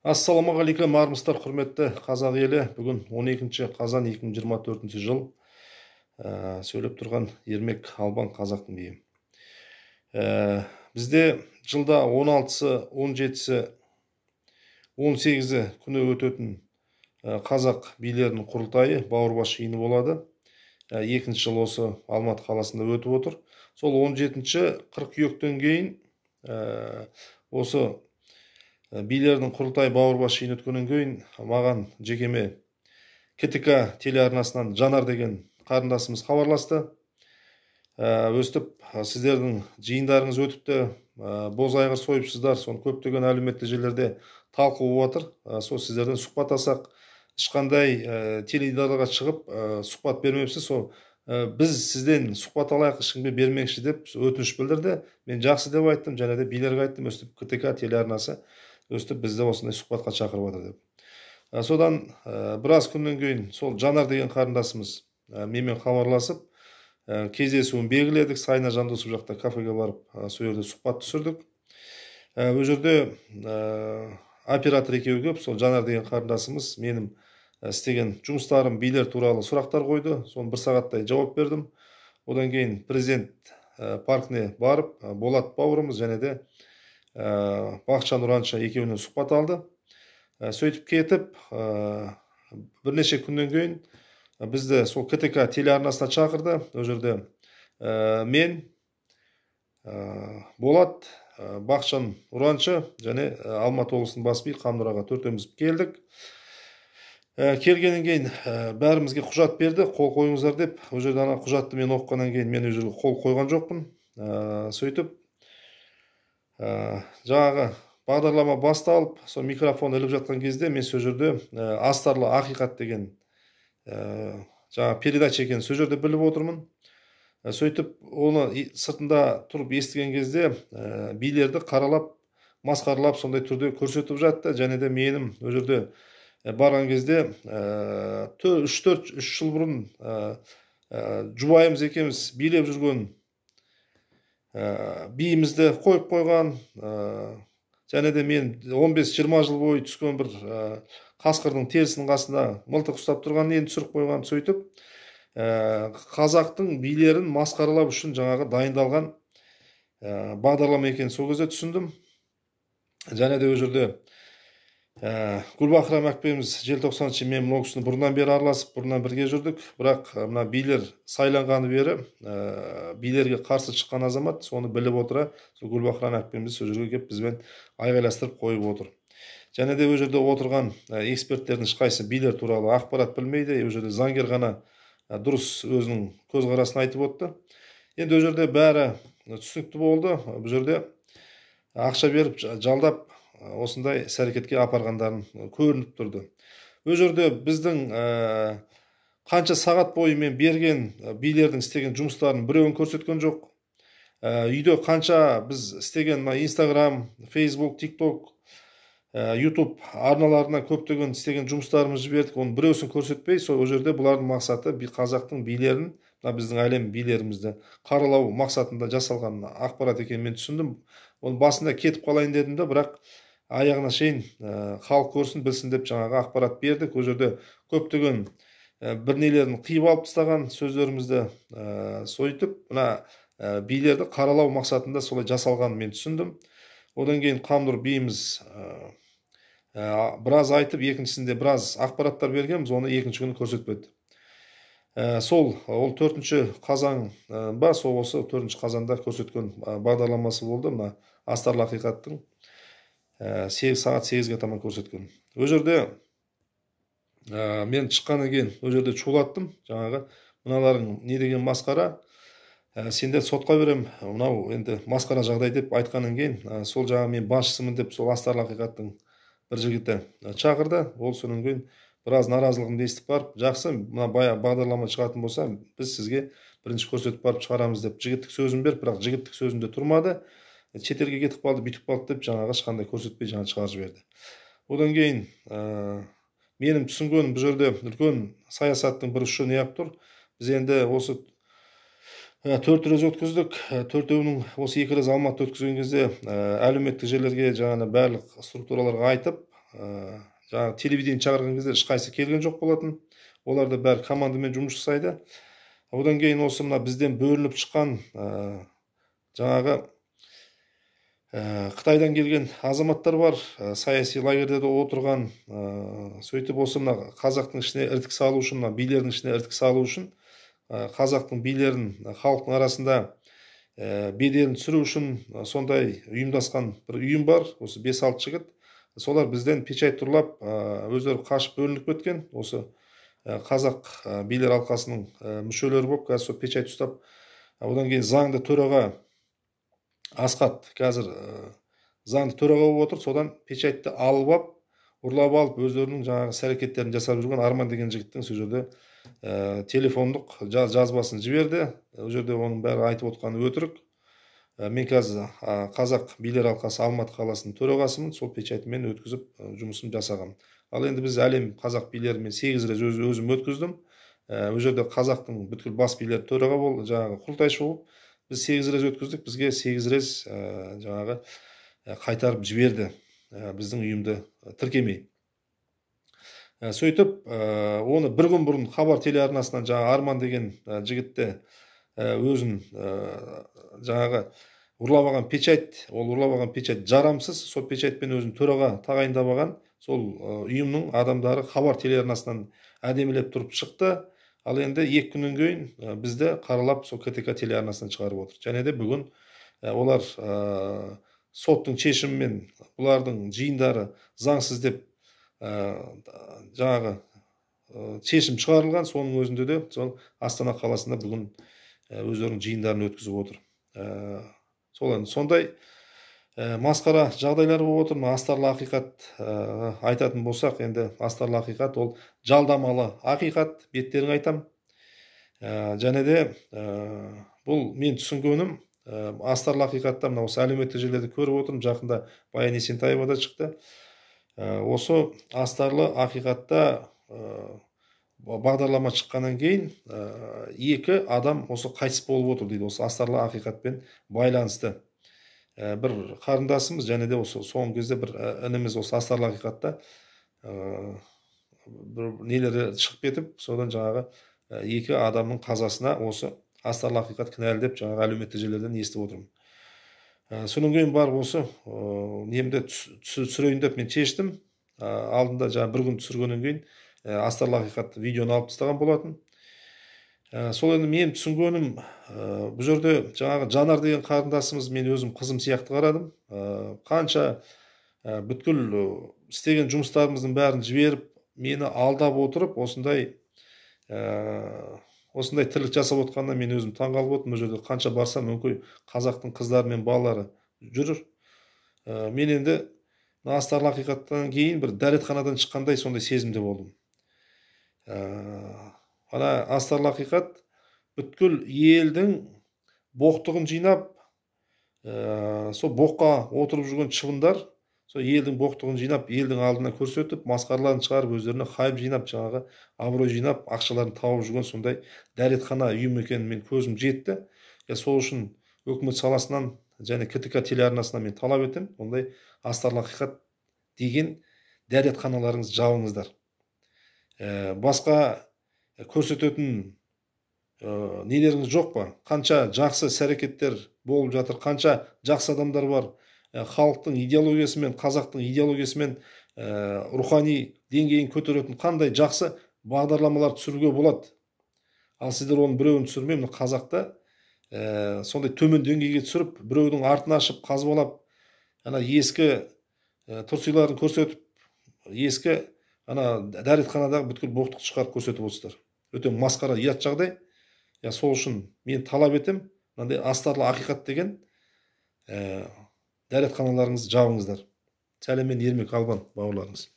Ассалаумағалейкум армысыздар, құрметті қазақ елі. Бүгін 12 қазан 2024 жыл. Сөйлеп тұрған Ермек Албан қазақтың биі. Бізде жылда 16-сы, 17-сі, 18-і күні өтетін қазақ билерінің құрылтайы бауырбаш жиыны болады. Екінші жыл осы Алматы қаласында өтіп отыр. Сол 17-ші қыркүйектен кейін осы билердің құрылтай бауырбаш жиыны өткеннен кейін маған жекеме КТК телеарнасынан Жанар деген қарындасымыз хабарласты. Өстіп, сіздердің жиындарыңыз өтіпті, боз айғыр сойыпсыздар, соны көптеген әлеуметтік желілерде талқы болып жатыр. Сол сіздерден сұхбат алсақ, ешқандай теледидарға шығып сұхбат бермепсіз. Сол біз сізден сұхбат алайық, ешкімге бермекші деп өтініш білдірді. Мен жақсы деп айттым, және де билерге айттым, өстіп КТК телеарнасы өстіп бізді осындай сұхбатқа шақырып отыр деп. Содан біраз күннен кейін сол Жанар деген қарындасымыз менімен хабарласып, кездесуін белгіледік. Сайна Жандосов жақта кафеге барып, сол жерде сұхбат түсірдік. Ол жерде оператор екеуі келіп, сол Жанар деген қарындасымыз менің істеген жұмыстарым, билер туралы сұрақтар қойды. Соны бір сағаттай жауап бердім. Одан кейін президент паркіне барып, Болат бауырымыз және де Бақытжан Ұранша екеуінен сұхбат алды. Сөйтіп кетіп, бірнеше күннен кейін бізді сол КТК телеарнасына шақырды. Ол жерде мен, Болат, Бақытжан Ұранша және Алматы облысының бас биі Қамдыр аға төртеуміз келдік. Келгеннен кейін бәрімізге құжат берді, қол қойыңыздар деп. Ол жерде ана құжатты мен оқығаннан кейін мен ол жерге қол қойған жоқпын. Сөйтіп жаңағы бағдарлама басталып, сол микрофон іліп жатқан кезде мен сол жерде астарлы ақиқат деген жаңа передача екенін сол жерде біліп отырмын. Сөйтіп оны сыртында тұрып естіген кезде билерді қаралап, масқаралап сондай түрде көрсетіп жатты. Және де менің ол жерде барған кезде 3 жыл бұрын жұбайымыз екеуміз билеп жүрген биімізді қойып қойған, және де мен 15-20 жыл бойы түскен бір қасқырдың терісінің қасында мылтық ұстап тұрған енді түсіріп қойған. Сөйтіп қазақтың билерін масқаралау үшін жаңағы дайындалған бағдарлама екенін сол кезде түсіндім. Және де ол жерде Гүлбақрам әпкеміз желтоқсаншы мен ол кісіні бұрыннан бері араласып, бұрыннан бірге жүрдік. Бірақ мына билер сайланғаны бері билерге қарсы шыққан азамат соны біліп отыра, сол Гүлбақрам әпкеміз сол жерге келіп бізбен айғайластырып қойып отыр. Және де ол жерде отырған эксперттердің ешқайсысы билер туралы ақпарат білмейді. Ол жерде заңгер ғана дұрыс өзінің көзқарасын айтып отты. Енді ол жерде бәрі түсінікті болды. Бұл жерде ақша беріп жалдап осындай іс-әрекетке апарғандарын көрініп тұрды. Ол жерде біздің қанша сағат бойы мен берген билердің істеген жұмыстарын біреуін көрсеткен жоқ. Үйде қанша біз істеген Instagram, Facebook, TikTok, YouTube арналарына көптеген істеген жұмыстарымыз жібердік. Оның біреусін көрсетпей, сол жерде бұлардың мақсаты қазақтың билерін, біздің әлем билерімізді қаралау мақсатында жасалған ақпарат екенін мен түсіндім. Оның басында кетіп қалайын дедім де, бірақ аяғына шейін халық көрсін, білсін деп жаңағы ақпарат бердік. Ол жерде көптеген бірнелерін қиып алып тастаған сөздерімізді сөйтіп, мына билерді қаралау мақсатында солай жасалғанын мен түсіндім. Одан кейін Қамдыр биіміз біраз айтып, екіншісінде біраз ақпараттар бергенбіз, оны екінші күні көрсетпеді. Сол 4-ші қазан ба, сол осы 4-ші қазанда көрсеткен бағдарламасы болды. Мына астарлы ақиқаттың сағат 8-ге таман көрсеткен. Ол жерде мен шыққаннан кейін ол жерде шулаттым. Жаңағы мыналарың не деген масқара, сендер сотқа берем, мынау енді масқара жағдай деп айтқаннан кейін сол жаңа мен басшысымын деп сол астарлы ақиқаттың бір жігіті шақырды. Ол сонан кейін біраз наразылығымды естіп барып, жақсы, мына бағдарлама шығатын болса, біз сізге бірінші көрсетіп барып шығарамыз деп жігіттік сөзін беріп, бірақ жігіттік сөзінде тұрмады. Шетелге кетіп қалды, бүйтіп қалды деп жаңағы ешқандай көрсетпей жаңа шығарып жіберді. Одан кейін менің түсінгенім бұл жерде үлкен саясаттың бір ұшы неғып тұр. Біз енді осы 4 рет өткіздік. 4-еуінің осы 2 рет Алматы өткізген кезде әлеуметтік жерлерге жаңағы барлық структураларға айтып, жаңағы телевидение чыгарган кезде ешқайсы келген жоқ болатын. Олар да бәрі командамен жұмыс жасайды. Одан кейін осы мына бізден бөлініп шыққан жаңағы Қытайдан келген азаматтар бар, саяси лагерьде де отырған, сөйтіп осы мына қазақтың ішіне іртік салу үшін, мына билердің ішіне іртік салу үшін, қазақтың билерін халықтың арасында беделін түсіру үшін сондай ұйымдасқан бір ұйым бар, осы 5-6 жігіт. Солар бізден печать тұрлап, өздері қашып бөлініп кеткен. Осы қазақ билер алқасының мүшелері болып, қазір сол печать ұстап, одан кейін заңды төраға Асқат қазір заңды төраға болып отыр. Содан печатьті алып алып, ұрлап алып, өздерінің жаңағы іс-әрекеттерін жасап жүрген Арман деген жігіттің сол жерде телефондық жазбасын жіберді. Ол жерде оның бәрі айтып отқаны өтірік. Мен қазір қазақ билер алқасы Алматы қаласының төрағасымын. Сол печатьмен өткізіп жұмысын жасағам. Ал енді біз әлем қазақ билерімен 8 рет өзім өткіздім. Ол жерде қазақтың бүткіл бас билер төраға болды, жаңағы құрылтайшы болып. Біз 8 рет өткіздік, бізге 8 рет жаңағы қайтарып жіберді, біздің ұйымды тіркемей. Сөйтіп, оны бір күн бұрын хабар телеарнасынан жаңағы Арман деген жігітті өзін жаңағы ұрлап алған печать, ол ұрлап алған печать жарамсыз, сол печатьпен өзін төраға тағайындап алған, сол ұйымның адамдары хабар телеарнасынан әдемілеп тұрып шықты. Ал енді 2 күннен кейін бізді қаралап сол КТК телеарнасынан шығарып отыр. Және де бүгін олар соттың шешімімен бұлардың жиындары заңсыз деп жаңағы шешім шығарылған. Соның өзінде де сол Астана қаласында бүгін өздерінің жиындарын өткізіп отыр. Сондай масқара жағдайлар болып отыр. Астарлы ақиқат айтатын болсақ, енді астарлы ақиқат ол жалдамалы ақиқат, беттерін айтам. Және де бұл мен түсінгенім, астарлы ақиқатта мына осы әлеуметтік желілерде көріп отырмын, жақында Баян Есентаева да шықты. Осы астарлы ақиқатта бағдарлама шыққаннан кейін 2 адам осы қайтыс болып отыр дейді, осы астарлы ақиқатпен байланысты. Бір қарындасымыз, және де осы соңғы кезде бір ініміз осы астарлы ақиқатта бір нелері шығып кетіп, содан жаңағы 2 адамның қазасына осы астарлы ақиқат кінәлі деп жаңағы әлеуметтік желілерден естіп отырмын. Содан кейін барып осы немді түсірейін деп мен шештім. Алдында жаңағы бір күн түсіргеннен кейін астарлы ақиқат видеоны алып тастаған болатын. Сол енді мен түсінгенім, бұл жерде жаңағы Жанар деген қарындасымыз мен өзім қызым сияқты қарадым. Қанша бүткіл істеген жұмыстарымыздың бәрін жіберіп, мені алдап отырып, осындай тірлік жасап отқанына мен өзім таңғалып отырмын. Бұл жерде қанша барсам мүмкін қазақтың қыздары мен балалары жүр. Мен енді астарлы ақиқаттан кейін бір дәретханадан шыққандай сондай сезімде болдым. Ана астарлы ақиқат бүткіл елдің боқтығын жинап, сол боққа отырып жүрген шыбындар, сол елдің боқтығын жинап, елдің алдына көрсетіп, масқараларын шығарып, өздеріне хайп жинап, жаңағы абырой жинап, ақшаларын тауып жүрген сондай дәретхана ұйым екенін мен көзім жетті. Сол үшін өкімет саласынан және КТК телеарнасынан мен талап етем, ондай астарлы ақиқат деген дәретханаларыңыз жабыңыздар. Басқа көрсететін нелеріңіз жоқ па? Қанша жақсы іс-әрекеттер болып жатыр, қанша жақсы адамдар бар. Халықтың идеологиясымен, қазақтың идеологиясымен рухани деңгейін көтеретін қандай жақсы бағдарламалар түсіруге болады. Ал сіздер оның біреуін түсірмей, мына қазақта сондай төмен деңгейге түсіріп, біреудің артын ашып, қазбалап, ескі тұрсиларын көрсетіп, ескі дәретханадағы бүткіл боқтықты шығарып көрсетіп отырсыздар. Өте масқара, ұят жағдай. Сол үшін мен талап етем, мынандай астарлы ақиқат деген дәретханаларыңызды жабыңыздар. Сәлем, мен Ермек Албан, бауырларыңыз.